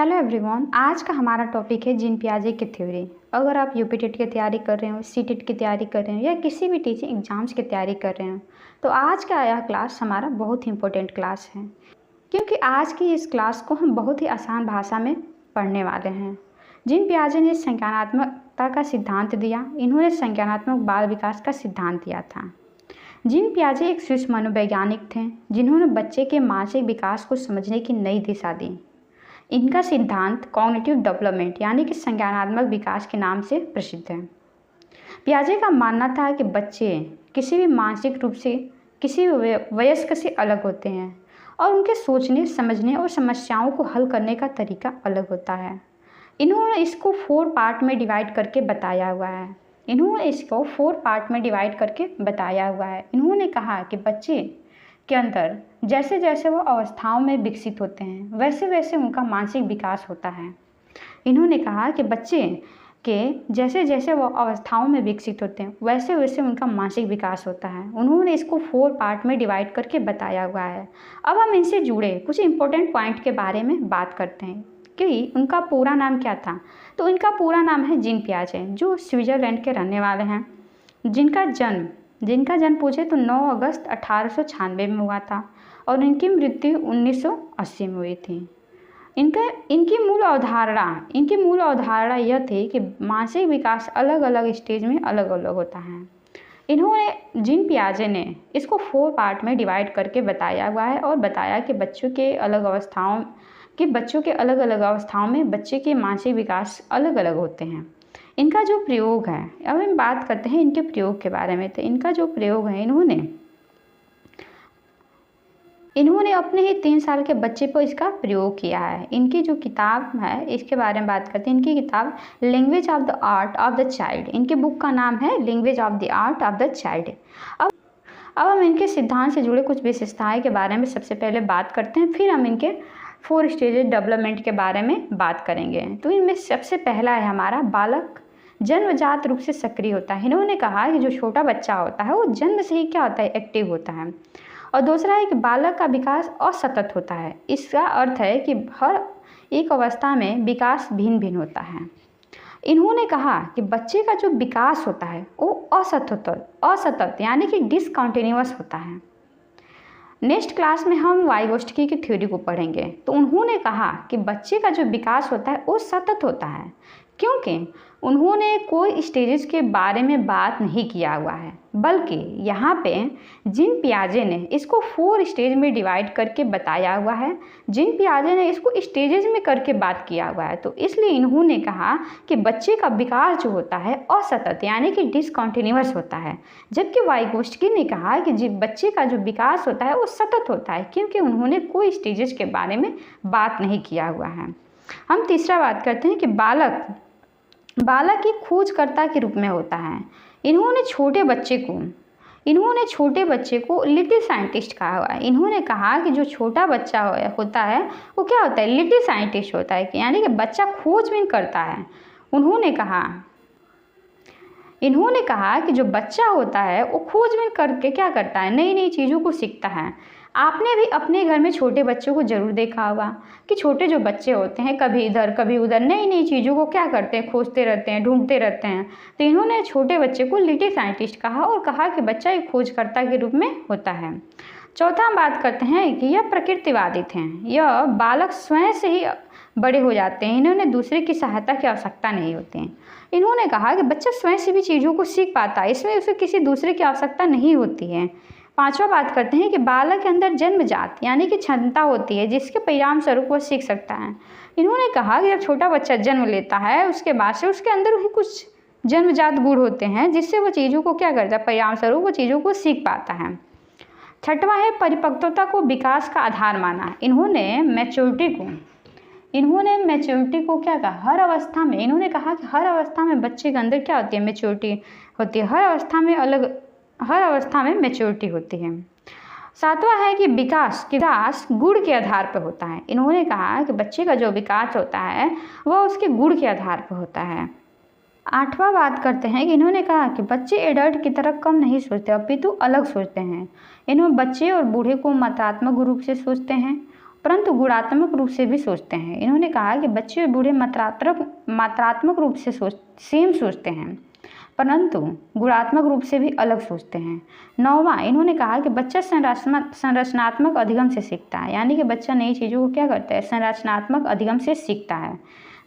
Hello everyone, आज का हमारा टॉपिक है जीन पियाजे की थ्योरी। अगर आप यूपी टेट की तैयारी कर रहे हो, सी टेट की तैयारी कर रहे हो या किसी भी टीचिंग एग्जाम्स की तैयारी कर रहे हो तो आज का यह क्लास हमारा बहुत ही इंपॉर्टेंट क्लास है, क्योंकि आज की इस क्लास को हम बहुत ही आसान भाषा में पढ़ने वाले हैं। जीन पियाजे ने संज्ञानात्मकता का सिद्धांत दिया। इन्होंने संज्ञानात्मक बाल विकास का सिद्धांत दिया था। जीन पियाजे एक स्विस मनोवैज्ञानिक थे जिन्होंने बच्चे के मानसिक विकास को समझने की नई दिशा दी। इनका सिद्धांत कॉग्निटिव डेवलपमेंट यानी कि संज्ञानात्मक विकास के नाम से प्रसिद्ध है। पियाजे का मानना था कि बच्चे किसी भी मानसिक रूप से किसी भी वयस्क से अलग होते हैं और उनके सोचने, समझने और समस्याओं को हल करने का तरीका अलग होता है। इन्होंने इसको 4 पार्ट में डिवाइड करके बताया हुआ है। इन्होंने कहा कि बच्चे के अंदर जैसे जैसे वो अवस्थाओं में विकसित होते हैं वैसे वैसे उनका मानसिक विकास होता है। इन्होंने कहा कि बच्चे के जैसे जैसे वो अवस्थाओं में विकसित होते हैं वैसे वैसे उनका मानसिक विकास होता है। उन्होंने इसको 4 पार्ट में डिवाइड करके बताया हुआ है। अब हम इनसे जुड़े कुछ इंपॉर्टेंट पॉइंट के बारे में बात करते हैं कि उनका पूरा नाम क्या था। तो इनका पूरा नाम है जीन पियाजे, जो स्विट्ज़रलैंड के रहने वाले हैं, जिनका जन्म पूछे तो 9 अगस्त 1896 में हुआ था और इनकी मृत्यु 1980 में हुई थी। इनकी मूल अवधारणा यह थी कि मानसिक विकास अलग अलग स्टेज में अलग अलग होता है। जीन पियाजे ने इसको 4 पार्ट में डिवाइड करके बताया हुआ है और बताया कि बच्चों के अलग अलग अवस्थाओं में बच्चे के मानसिक विकास अलग अलग होते हैं। इनका जो प्रयोग है, अब हम बात करते हैं इनके प्रयोग के बारे में। तो इनका जो प्रयोग है, इन्होंने अपने ही 3 साल के बच्चे पर इसका प्रयोग किया है। इनकी जो किताब है इसके बारे में बात करते हैं। इनकी किताब language of the art of the child, इनके बुक का नाम है language of the art of the child. अब हम इनके सिद्धांत से जुड़े कुछ विशेषताएं के बारे में सबसे पहले बात करते हैं, फिर हम इनके 4 स्टेजेस डेवलपमेंट के बारे में बात करेंगे। तो इनमें सबसे पहला है हमारा बालक जन्मजात रूप से सक्रिय होता है। इन्होंने कहा कि जो छोटा बच्चा होता है वो जन्म से ही क्या होता है, एक्टिव होता है। और दूसरा है कि बालक का विकास असतत होता है। इसका अर्थ है कि हर एक अवस्था में विकास भिन्न भिन्न होता है। इन्होंने कहा कि बच्चे का जो विकास होता है वो असतत यानी कि डिसकंटिन्यूअस होता है। नेक्स्ट क्लास में हम वाइगोत्स्की की थ्योरी को पढ़ेंगे। तो उन्होंने कहा कि बच्चे का जो विकास होता है वो सतत होता है, क्योंकि उन्होंने कोई स्टेजेस के बारे में बात नहीं किया हुआ है, बल्कि यहाँ पे जीन पियाजे ने इसको 4 स्टेज में डिवाइड करके बताया हुआ है। जीन पियाजे ने इसको स्टेजेस में करके बात किया हुआ है। तो इसलिए इन्होंने कहा कि बच्चे का विकास जो होता है असतत यानी कि डिसकंटिन्यूअस होता है, जबकि वाइगोत्स्की ने कहा कि बच्चे का जो विकास होता है वो सतत होता है, क्योंकि उन्होंने कोई स्टेजेस के बारे में बात नहीं किया हुआ है। हम तीसरा बात करते हैं कि बालक एक खोजकर्ता के रूप में होता है। इन्होंने छोटे बच्चे को लिटिल साइंटिस्ट कहा हुआ है। इन्होंने कहा कि जो छोटा बच्चा होता है वो क्या होता है, लिटिल साइंटिस्ट होता है, यानी कि बच्चा खोजबीन करता है। उन्होंने कहा कि जो बच्चा होता है वो खोजबीन करके क्या करता है, नई नई चीज़ों को सीखता है। आपने भी अपने घर में छोटे बच्चों को ज़रूर देखा होगा कि छोटे जो बच्चे होते हैं कभी इधर कभी उधर नई नई चीज़ों को क्या करते हैं, खोजते रहते हैं, ढूंढते रहते हैं। तो इन्होंने छोटे बच्चे को लिटिल साइंटिस्ट कहा और कहा कि बच्चा एक खोजकर्ता के रूप में होता है। चौथा हम बात करते हैं कि यह प्रकृतिवादी थे। यह बालक स्वयं से ही बड़े हो जाते हैं, इन्होंने दूसरे की सहायता की आवश्यकता नहीं होती है। इन्होंने कहा कि बच्चा स्वयं से भी चीज़ों को सीख पाता है, इसमें उसे किसी दूसरे की आवश्यकता नहीं होती है। पांचवा बात करते हैं कि बालक के अंदर जन्मजात यानी कि क्षमता होती है जिसके परिणाम स्वरूप वह सीख सकता है। इन्होंने कहा कि जब छोटा बच्चा जन्म लेता है उसके बाद से उसके अंदर ही कुछ जन्मजात गुण होते हैं जिससे वो चीज़ों को क्या करता है, परिणाम स्वरूप वो चीज़ों को सीख पाता है। छठवां है परिपक्वता को विकास का आधार माना। इन्होंने मैच्योरिटी को क्या कहा, हर अवस्था में इन्होंने कहा कि हर अवस्था में बच्चे के अंदर क्या होती है, मैच्योरिटी होती है। हर अवस्था में मैच्योरिटी होती है। सातवां है कि विकास गुण के आधार पर होता है। इन्होंने कहा कि बच्चे का जो विकास होता है वह उसके गुण के आधार पर होता है। आठवां बात करते हैं कि इन्होंने कहा कि बच्चे एडल्ट की तरह कम नहीं सोचते अपितु अलग सोचते हैं। इन्होंने बच्चे और बूढ़े को मात्रात्मक रूप से सोचते हैं परंतु गुणात्मक रूप से भी सोचते हैं। इन्होंने कहा कि बच्चे और बूढ़े मात्रात्मक रूप से सेम सोचते हैं, परंतु गुणात्मक रूप से भी अलग सोचते हैं। 9वां, इन्होंने कहा कि बच्चा संरचनात्मक अधिगम से सीखता है, यानी कि बच्चा नई चीज़ों को क्या करता है, संरचनात्मक अधिगम से सीखता है।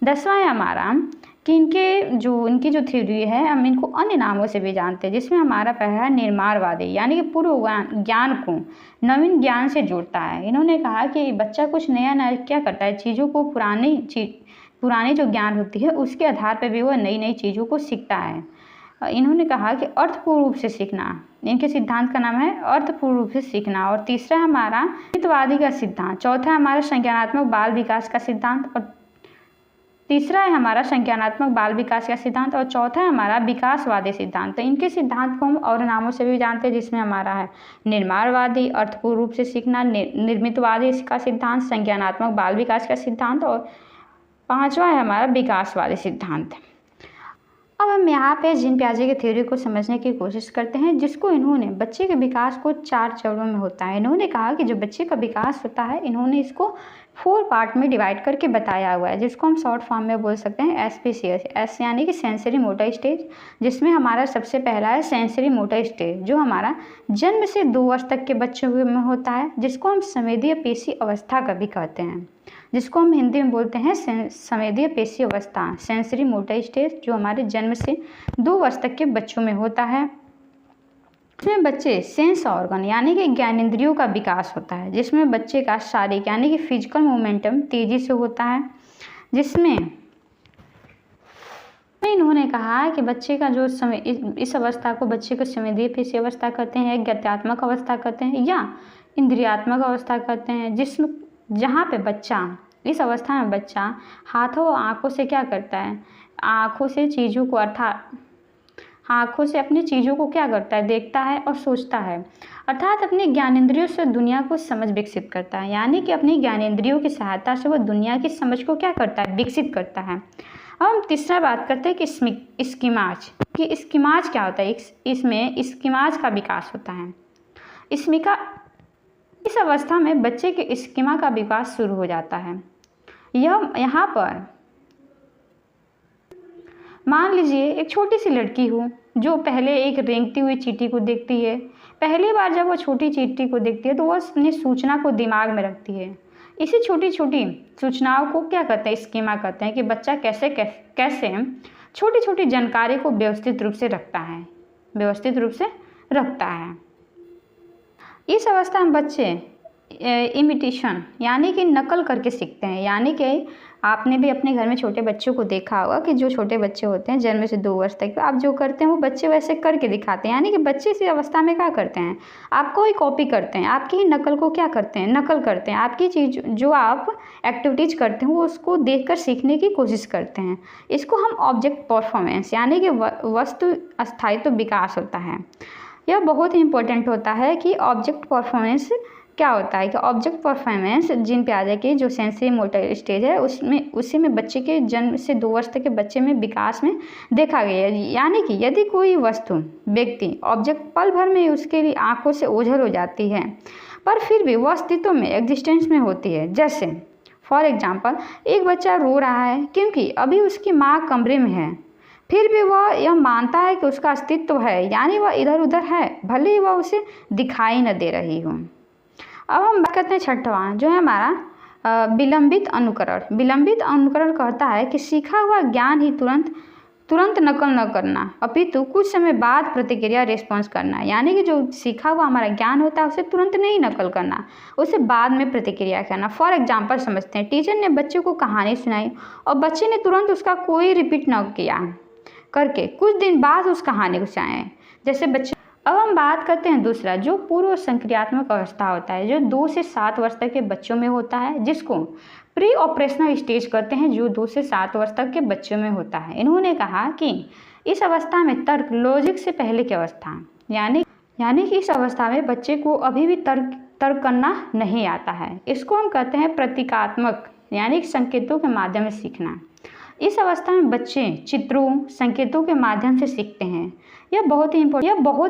10वां है हमारा कि इनकी जो थ्योरी है हम इनको अन्य नामों से भी जानते हैं, जिसमें हमारा पहला है निर्माणवादी, यानी कि पूर्व ज्ञान को नवीन ज्ञान से जोड़ता है। इन्होंने कहा कि बच्चा कुछ नया क्या करता है, चीज़ों को पुरानी जो ज्ञान होती है उसके आधार पर भी वह नई नई चीज़ों को सीखता है। इन्होंने कहा कि अर्थपूर्ण रूप से सीखना, इनके सिद्धांत का नाम है अर्थपूर्ण रूप से सीखना। और तीसरा हमारा हितवादी का सिद्धांत, चौथा है हमारा संज्ञानात्मक बाल विकास का सिद्धांत, और तीसरा है हमारा संज्ञानात्मक बाल विकास का सिद्धांत, और चौथा है हमारा विकासवादी सिद्धांत। तो इनके सिद्धांत को हम और नामों से भी जानते हैं, जिसमें हमारा है निर्माणवादी, अर्थपूर्ण रूप से सीखना, निर्मितवादी का सिद्धांत, संज्ञानात्मक बाल विकास का सिद्धांत, और 5वां है हमारा विकासवादी सिद्धांत। अब हम यहाँ पे जीन पियाजे की थ्योरी को समझने की कोशिश करते हैं, जिसको इन्होंने बच्चे के विकास को 4 चरणों में होता है। इन्होंने कहा कि जो बच्चे का विकास होता है, इन्होंने इसको 4 पार्ट में डिवाइड करके बताया हुआ है, जिसको हम शॉर्ट फॉर्म में बोल सकते हैं SPCS। एस यानी कि सेंसरी मोटर स्टेज, जिसमें हमारा सबसे पहला है सेंसरी मोटर स्टेज, जो हमारा जन्म से 2 वर्ष तक के बच्चों में होता है, जिसको हम संवेदीय पेशी अवस्था का भी कहते हैं, जिसको हम हिंदी में बोलते हैं संवेदीय पेशी अवस्था, सेंसरी मोटर स्टेज, जो हमारे जन्म से 2 वर्ष तक के बच्चों में होता है। इसमें बच्चे सेंस ऑर्गन यानी कि ज्ञानेंद्रियों का विकास होता है, जिसमें बच्चे का शारीरिक यानी कि फिजिकल मोमेंटम तेजी से होता है, जिसमें इन्होंने कहा है कि बच्चे का जो समय इस अवस्था को बच्चे को संवेदीय पेशी अवस्था कहते हैं, ज्ञात्मक अवस्था कहते हैं, या इंद्रियात्मक अवस्था कहते हैं, जहाँ पे बच्चा इस अवस्था में बच्चा हाथों और आँखों से क्या करता है, आँखों से चीज़ों को आँखों से अपनी चीज़ों को क्या करता है, देखता है और सोचता है, अर्थात अपने ज्ञानेंद्रियों से दुनिया को समझ विकसित करता है, यानी कि अपनी ज्ञानेंद्रियों की सहायता से वह दुनिया की समझ को क्या करता है, विकसित करता है। अब हम तीसरा बात करते हैं कि स्कीमाज क्या होता है। इसमें स्कीमाज का विकास होता है। इस अवस्था में बच्चे के स्कीमा का विकास शुरू हो जाता है। यहाँ पर मान लीजिए एक छोटी सी लड़की हो, जो पहले एक रेंगती हुई चींटी को देखती है। पहली बार जब वो छोटी चींटी को देखती है तो वह अपनी सूचना को दिमाग में रखती है। इसी छोटी छोटी सूचनाओं को क्या कहते हैं, स्कीमा कहते हैं, कि बच्चा कैसे छोटी छोटी जानकारी को व्यवस्थित रूप से रखता है। इस अवस्था में बच्चे इमिटेशन यानी कि नकल करके सीखते हैं, यानी कि आपने भी अपने घर में छोटे बच्चों को देखा होगा कि जो छोटे बच्चे होते हैं जन्म से 2 वर्ष तक, आप जो करते हैं वो बच्चे वैसे करके दिखाते हैं, यानी कि बच्चे इसी अवस्था में क्या करते हैं, आपको ही कॉपी करते हैं, आपकी ही नकल को क्या करते हैं, नकल करते हैं। आपकी चीज़ जो आप एक्टिविटीज़ करते हैं वो उसको देखकर सीखने की कोशिश करते हैं। इसको हम ऑब्जेक्ट परफॉर्मेंस यानी कि वस्तु स्थायित्व विकास होता है। यह बहुत ही इंपॉर्टेंट होता है कि ऑब्जेक्ट परफॉर्मेंस क्या होता है, कि ऑब्जेक्ट परफॉर्मेंस जीन पियाजे की जो सेंसरी मोटर स्टेज है उसी में बच्चे के जन्म से 2 वर्ष तक के बच्चे में विकास में देखा गया है। यानी कि यदि कोई वस्तु व्यक्ति ऑब्जेक्ट पल भर में उसके लिए आंखों से ओझल हो जाती है, पर फिर भी वह अस्तित्व में एग्जिस्टेंस में होती है। जैसे फॉर एग्जाम्पल एक बच्चा रो रहा है क्योंकि अभी उसकी माँ कमरे में है, फिर भी वह यह मानता है कि उसका अस्तित्व है, यानी वह इधर उधर है, भले ही वह उसे दिखाई न दे रही हो। अब हम बात करते हैं 6वां, जो है हमारा विलंबित अनुकरण। विलंबित अनुकरण कहता है कि सीखा हुआ ज्ञान ही तुरंत नकल न करना, अपितु कुछ समय बाद प्रतिक्रिया रिस्पॉन्स करना। यानी कि जो सीखा हुआ हमारा ज्ञान होता है उसे तुरंत नहीं नकल करना, उसे बाद में प्रतिक्रिया करना। फॉर एग्जाम्पल समझते हैं, टीचर ने बच्चे को कहानी सुनाई और बच्चे ने तुरंत उसका कोई रिपीट न किया करके कुछ दिन बाद उस कहानी को सुनाए, जैसे बच्चे। अब हम बात करते हैं दूसरा, जो पूर्व संक्रियात्मक अवस्था होता है, जो 2 से 7 वर्ष तक के बच्चों में होता है, जिसको प्री ऑपरेशनल स्टेज कहते हैं, जो 2 से 7 वर्ष तक के बच्चों में होता है। इन्होंने कहा कि इस अवस्था में तर्क लॉजिक से पहले की अवस्था, यानी कि इस अवस्था में बच्चे को अभी भी तर्क करना नहीं आता है। इसको हम कहते हैं प्रतीकात्मक यानी संकेतों के माध्यम से सीखना। इस अवस्था में बच्चे चित्रों संकेतों के माध्यम से सीखते हैं। यह बहुत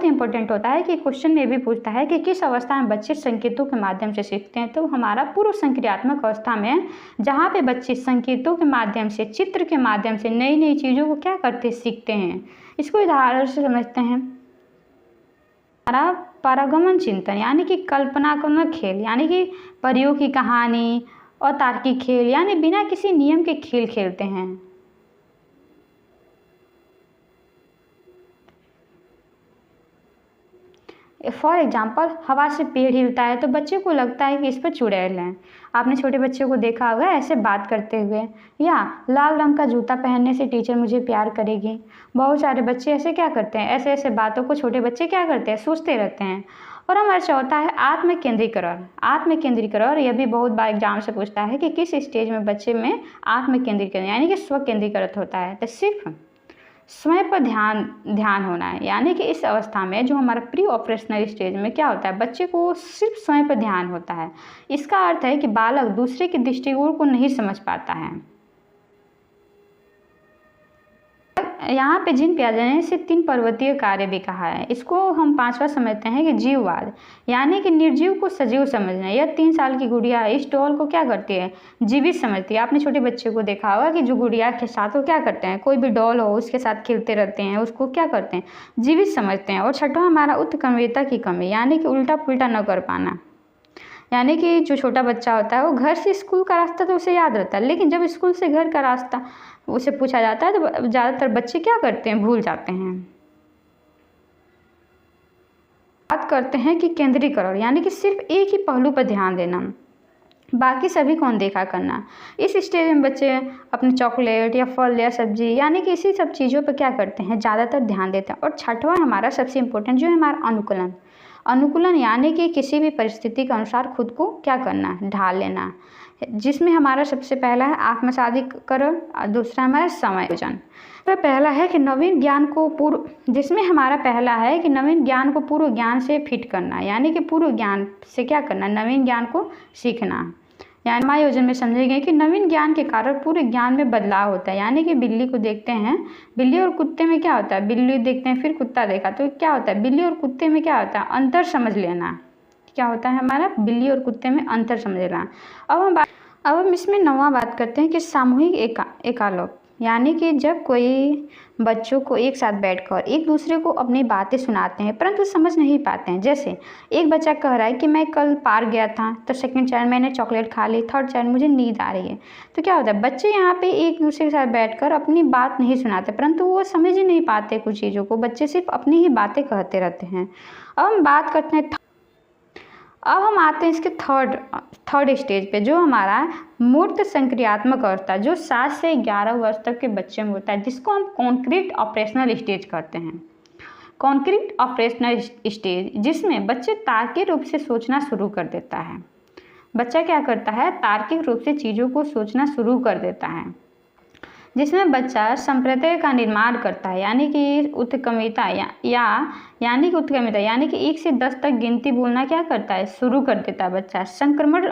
ही इंपॉर्टेंट होता है कि क्वेश्चन में भी पूछता है कि किस अवस्था में बच्चे संकेतों के माध्यम से सीखते हैं। तो हमारा पूर्व संक्रियात्मक अवस्था में, जहाँ पे बच्चे संकेतों के माध्यम से, चित्र के माध्यम से नई नई चीज़ों को क्या करते हैं, सीखते हैं। इसको उदाहरण से समझते हैं। हमारा पारगमन चिंतन यानी कि कल्पनात्मक खेल, यानी कि परियों की कहानी और तार्किक खेल, यानी बिना किसी नियम के खेल खेलते हैं। फॉर एग्जाम्पल, हवा से पेड़ हिलता है तो बच्चे को लगता है कि इस पर चुड़ैल हैं। आपने छोटे बच्चों को देखा होगा ऐसे बात करते हुए। या लाल रंग का जूता पहनने से टीचर मुझे प्यार करेगी। बहुत सारे बच्चे ऐसे क्या करते हैं, ऐसे ऐसे बातों को छोटे बच्चे क्या करते हैं, सोचते रहते हैं। और हमारा चौथा है आत्मकेंद्रीकरण। आत्मकेंद्रीकरण, यह भी बहुत बार एग्जाम से पूछता है कि किस स्टेज में बच्चे में आत्मकेंद्रीकरण यानी कि स्व केंद्रीकृत होता है। तो सिर्फ स्वयं पर ध्यान होना है, यानी कि इस अवस्था में जो हमारा प्री ऑपरेशनल स्टेज में क्या होता है, बच्चे को सिर्फ स्वयं पर ध्यान होता है। इसका अर्थ है कि बालक दूसरे के दृष्टिकोण को नहीं समझ पाता है। यहाँ पे जीन पियाजे ने इसे 3 पर्वतीय कार्य भी कहा है। इसको हम 5वां समझते हैं कि जीववाद, यानी कि निर्जीव को सजीव समझना। यह 3 साल की गुड़िया इस डॉल को क्या करती है, जीवित समझती है। आपने छोटे बच्चे को देखा होगा कि जो गुड़िया के साथ वो क्या करते हैं, कोई भी डॉल हो उसके साथ खेलते रहते हैं, उसको क्या करते हैं, जीवित समझते हैं। और छठवां हमारा उत्क्रमणीयता की कमी, यानी कि उल्टा पुल्टा न कर पाना। यानी कि जो छोटा बच्चा होता है वो घर से स्कूल का रास्ता तो उसे याद रहता है, लेकिन जब स्कूल से घर का रास्ता उसे पूछा जाता है तो ज़्यादातर बच्चे क्या करते हैं, भूल जाते हैं। बात करते हैं कि केंद्रीकरण, यानी कि सिर्फ एक ही पहलू पर ध्यान देना, बाकी सभी को अनदेखा करना। इस स्टेज में बच्चे अपने चॉकलेट या फल या सब्जी, यानी कि इसी सब चीज़ों पर क्या करते हैं, ज़्यादातर ध्यान देते हैं। और छठवां हमारा सबसे इम्पोर्टेंट जो है हमारा अनुकूलन। अनुकूलन यानी कि किसी भी परिस्थिति के अनुसार खुद को क्या करना है, ढाल लेना, जिसमें हमारा सबसे पहला है आत्मसाधिकरण और दूसरा हमारा समायोजन। तो पहला है कि नवीन ज्ञान को पूर्व ज्ञान से फिट करना, यानी कि पूर्व ज्ञान से क्या करना, नवीन ज्ञान को सीखना। यानी समायोजन में समझेंगे कि नवीन ज्ञान के कारण पूरे ज्ञान में बदलाव होता है। यानी कि बिल्ली को देखते हैं, बिल्ली और कुत्ते में क्या होता है, बिल्ली देखते हैं फिर कुत्ता देखा तो क्या होता है, बिल्ली और कुत्ते में क्या होता है, अंतर समझ लेना। क्या होता है हमारा, बिल्ली और कुत्ते में अंतर समझ लेना। अब हम इसमें 9वां बात करते हैं कि सामूहिक एकालोक, यानी कि जब कोई बच्चों को एक साथ बैठकर एक दूसरे को अपनी बातें सुनाते हैं परंतु समझ नहीं पाते हैं। जैसे एक बच्चा कह रहा है कि मैं कल पार्क गया था, तो सेकंड चाइल्ड मैंने चॉकलेट खा ली, थर्ड चाइल्ड मुझे नींद आ रही है। तो क्या होता है, बच्चे यहाँ पे एक दूसरे के साथ बैठकर अपनी बात नहीं सुनाते, परंतु वो समझ ही नहीं पाते कुछ चीज़ों को, बच्चे सिर्फ अपनी ही बातें कहते रहते हैं। अब हम आते हैं इसके थर्ड स्टेज पे, जो हमारा मूर्त संक्रियात्मक अवस्था, जो 7 से 11 वर्ष तक के बच्चे में होता है, जिसको हम कॉन्क्रीट ऑपरेशनल स्टेज कहते हैं। कॉन्क्रीट ऑपरेशनल स्टेज, जिसमें बच्चे तार्किक रूप से सोचना शुरू कर देता है। बच्चा क्या करता है, तार्किक रूप से चीज़ों को सोचना शुरू कर देता है, जिसमें बच्चा संप्रत्यय का निर्माण करता है, यानी कि उत्क्रमणीयता यानी कि 1 से 10 तक गिनती बोलना क्या करता है, शुरू कर देता है बच्चा। संक्रमण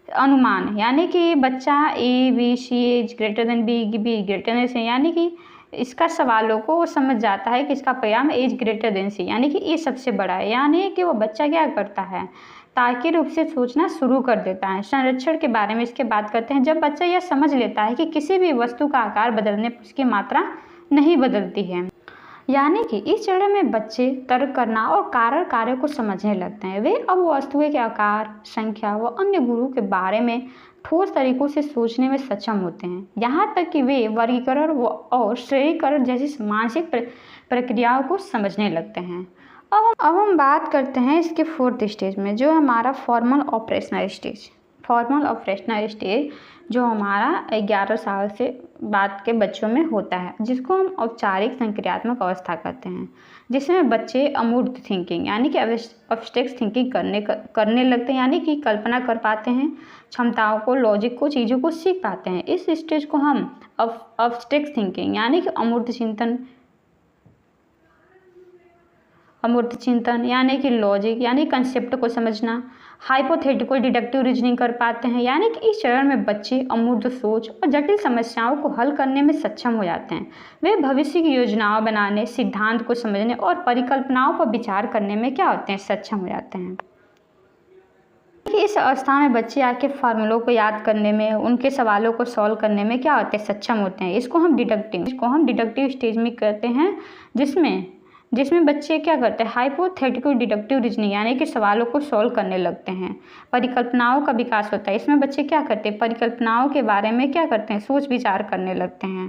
अनुमान, यानी कि बच्चा A B C is greater than B greater than C, यानी कि इसका सवालों को वो समझ जाता है कि इसका परिणाम एज ग्रेटर देन C, यानी कि ये सबसे बड़ा है। यानी कि वो बच्चा क्या करता है, तार्किक रूप से सोचना शुरू कर देता है। संरक्षण के बारे में इसके बात करते हैं। जब बच्चा यह समझ लेता है कि किसी भी वस्तु का आकार बदलने पर उसकी मात्रा नहीं बदलती है, यानी कि इस चरण में बच्चे तर्क करना और कार्य को समझने लगते हैं। वे अब वस्तुओं के आकार, संख्या व अन्य गुणों के बारे में ठोस तरीकों से सोचने में सक्षम होते हैं, यहाँ तक कि वे वर्गीकरण और श्रेणीकरण जैसी मानसिक प्रक्रियाओं को समझने लगते हैं। अब हम बात करते हैं इसके 4th स्टेज में, जो हमारा फॉर्मल ऑपरेशनल स्टेज जो हमारा 11 साल से बाद के बच्चों में होता है, जिसको हम औपचारिक संक्रियात्मक अवस्था कहते हैं, जिसमें बच्चे अमूर्त थिंकिंग यानी कि एब्स्ट्रैक्ट थिंकिंग करने लगते हैं, यानी कि कल्पना कर पाते हैं, क्षमताओं को, लॉजिक को, चीज़ों को सीख पाते हैं। इस स्टेज को हम एब्स्ट्रैक्ट थिंकिंग यानी कि अमूर्त चिंतन यानी कि लॉजिक यानी कंसेप्ट को समझना, हाइपोथेटिकल डिडक्टिव रीजनिंग कर पाते हैं, यानी कि इस चरण में बच्चे अमूर्त सोच और जटिल समस्याओं को हल करने में सक्षम हो जाते हैं। वे भविष्य की योजनाओं बनाने, सिद्धांत को समझने और परिकल्पनाओं पर विचार करने में क्या होते हैं, सक्षम हो जाते हैं। इस अवस्था में बच्चे आके फार्मूलों को याद करने में, उनके सवालों को सॉल्व करने में क्या होते हैं, सक्षम होते हैं। इसको हम डिडक्टिव स्टेज में कहते हैं, जिसमें बच्चे क्या करते हैं, हाइपोथेटिकल डिडक्टिव रीजनिंग यानी कि सवालों को सॉल्व करने लगते हैं। परिकल्पनाओं का विकास होता है, इसमें बच्चे क्या करते हैं, परिकल्पनाओं के बारे में क्या करते हैं, सोच विचार करने लगते हैं।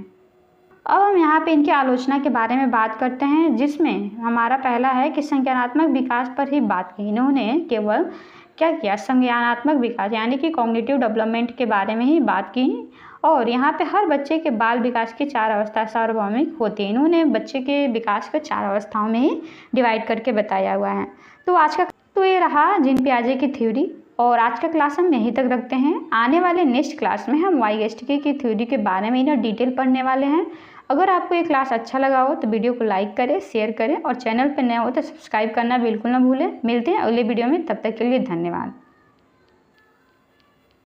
अब हम यहाँ पे इनकी आलोचना के बारे में बात करते हैं, जिसमें हमारा पहला है कि संज्ञानात्मक विकास पर ही बात की। इन्होंने केवल क्या किया, संज्ञानात्मक विकास यानी कि कॉग्निटिव डेवलपमेंट के बारे में ही बात की। और यहाँ पे हर बच्चे के बाल विकास की 4 अवस्था सार्वभौमिक होती है। इन्होंने बच्चे के विकास को 4 अवस्थाओं में ही डिवाइड करके बताया हुआ है। तो आज का तो ये रहा जीन पियाजे की थ्योरी, और आज का क्लास हम यहीं तक रखते हैं। आने वाले नेक्स्ट क्लास में हम वाइगेस्ट्री की थ्योरी के बारे में इन्हें डिटेल पढ़ने वाले हैं। अगर आपको ये क्लास अच्छा लगा हो तो वीडियो को लाइक करें, शेयर करें, और चैनल पर नए हो तो सब्सक्राइब करना बिल्कुल ना भूलें। मिलते हैं अगले वीडियो में, तब तक के लिए धन्यवाद।